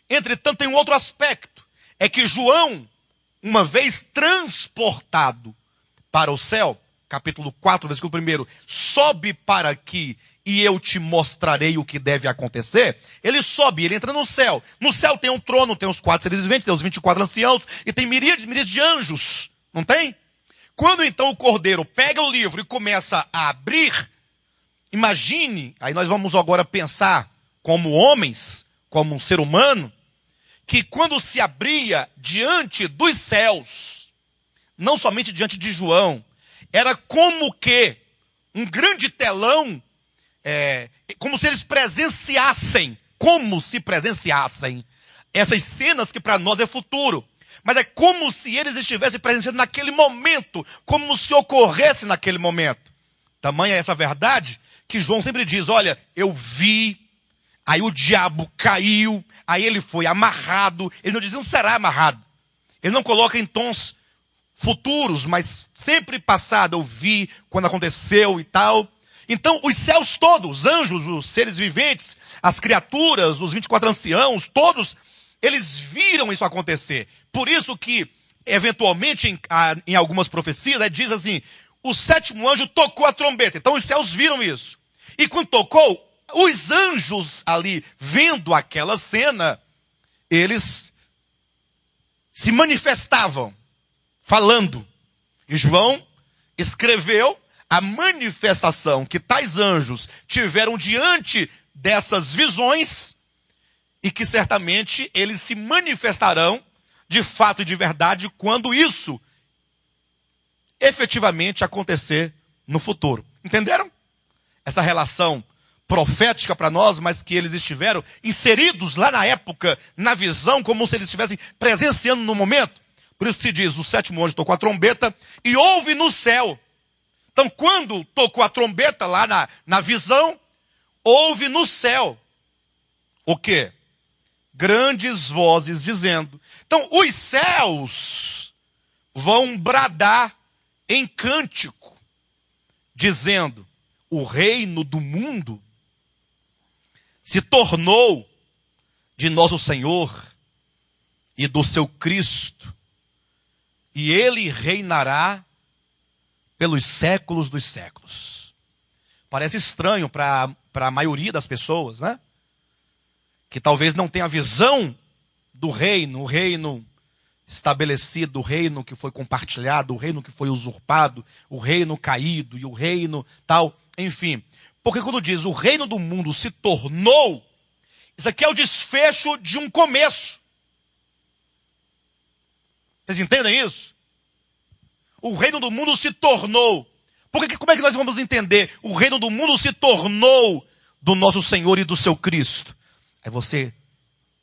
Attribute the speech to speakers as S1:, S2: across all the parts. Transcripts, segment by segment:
S1: Entretanto, tem um outro aspecto. É que João, uma vez transportado para o céu, capítulo 4, versículo 1, sobe para aqui e eu te mostrarei o que deve acontecer. Ele sobe, ele entra no céu. No céu tem um trono, tem os 4 seres viventes, tem os 24 anciãos e tem miríades de anjos. Não tem? Quando então o Cordeiro pega o livro e começa a abrir, imagine, aí nós vamos agora pensar como homens, como um ser humano, que quando se abria diante dos céus, não somente diante de João, era como que um grande telão, como se eles presenciassem, essas cenas que para nós é futuro. Mas é como se eles estivessem presenciando naquele momento, como se ocorresse naquele momento. Tamanha essa verdade que João sempre diz, olha, eu vi, aí o diabo caiu, aí ele foi amarrado. Ele não diz, não será amarrado. Ele não coloca em tons futuros, mas sempre passado, eu vi quando aconteceu e tal. Então, os céus todos, os anjos, os seres viventes, as criaturas, os 24 anciãos, todos, eles viram isso acontecer. Por isso que, eventualmente, em algumas profecias, diz assim, o 7º anjo tocou a trombeta. Então, os céus viram isso. E quando tocou, os anjos ali, vendo aquela cena, eles se manifestavam, falando. E João escreveu a manifestação que tais anjos tiveram diante dessas visões e que certamente eles se manifestarão de fato e de verdade quando isso efetivamente acontecer no futuro. Entenderam? Essa relação profética para nós, mas que eles estiveram inseridos lá na época, na visão, como se eles estivessem presenciando no momento. Por isso se diz, o 7º anjo tocou a trombeta e houve no céu. Então, quando tocou a trombeta lá na visão, houve no céu o quê? Grandes vozes dizendo. Então, os céus vão bradar em cântico, dizendo, o reino do mundo se tornou de nosso Senhor e do seu Cristo, e ele reinará pelos séculos dos séculos. Parece estranho para a maioria das pessoas, né? Que talvez não tenha a visão do reino, o reino estabelecido, o reino que foi compartilhado, o reino que foi usurpado, o reino caído e o reino tal, enfim. Porque quando diz o reino do mundo se tornou, isso aqui é o desfecho de um começo. Vocês entendem isso? O reino do mundo se tornou. Porque como é que nós vamos entender? O reino do mundo se tornou do nosso Senhor e do seu Cristo. Aí você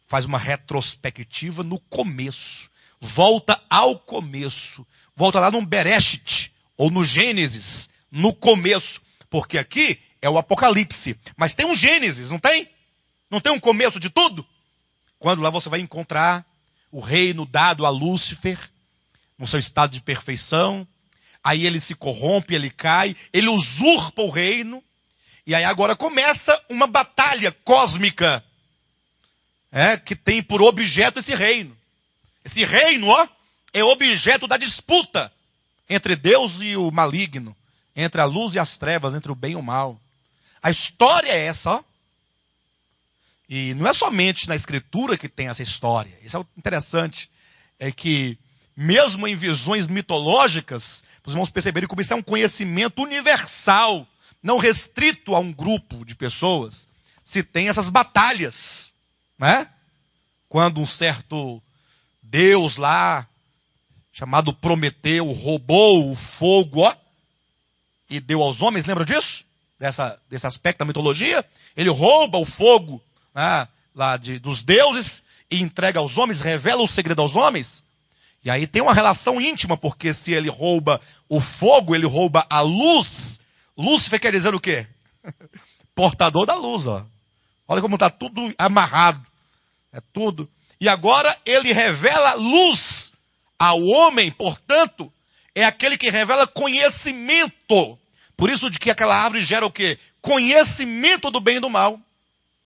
S1: faz uma retrospectiva no começo. Volta ao começo. Volta lá no Bereshit, ou no Gênesis, no começo. Porque aqui é o Apocalipse. Mas tem um Gênesis, não tem? Não tem um começo de tudo? Quando lá você vai encontrar o reino dado a Lúcifer, no seu estado de perfeição, aí ele se corrompe, ele cai, ele usurpa o reino, e aí agora começa uma batalha cósmica, que tem por objeto esse reino. Esse reino, é objeto da disputa entre Deus e o maligno, entre a luz e as trevas, entre o bem e o mal. A história é essa, E não é somente na Escritura que tem essa história. Isso é o interessante, é que mesmo em visões mitológicas, os irmãos perceberem como isso é um conhecimento universal, não restrito a um grupo de pessoas. Se tem essas batalhas, né? Quando um certo Deus lá, chamado Prometeu, roubou o fogo, e deu aos homens, lembra disso? Desse aspecto da mitologia? Ele rouba o fogo, né, dos deuses e entrega aos homens, revela o segredo aos homens. E aí tem uma relação íntima, porque se ele rouba o fogo, ele rouba a luz. Lúcifer quer dizer o quê? Portador da luz, ó. Olha como está tudo amarrado. É tudo. E agora ele revela luz ao homem, portanto, é aquele que revela conhecimento. Por isso de que aquela árvore gera o quê? Conhecimento do bem e do mal.